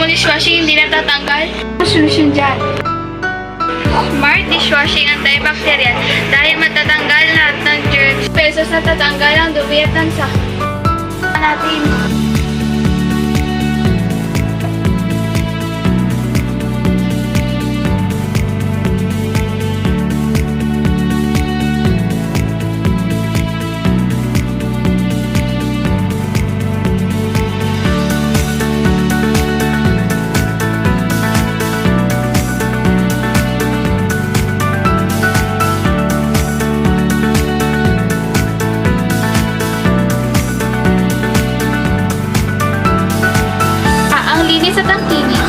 mo dishwashing hindi natatanggal? Ang solusyon dyan. Smart dishwashing antibacterial dahil matatanggal lahat ng germs. Pesos na tatanggal ang dumi at ng natin. Linis at ang tinis.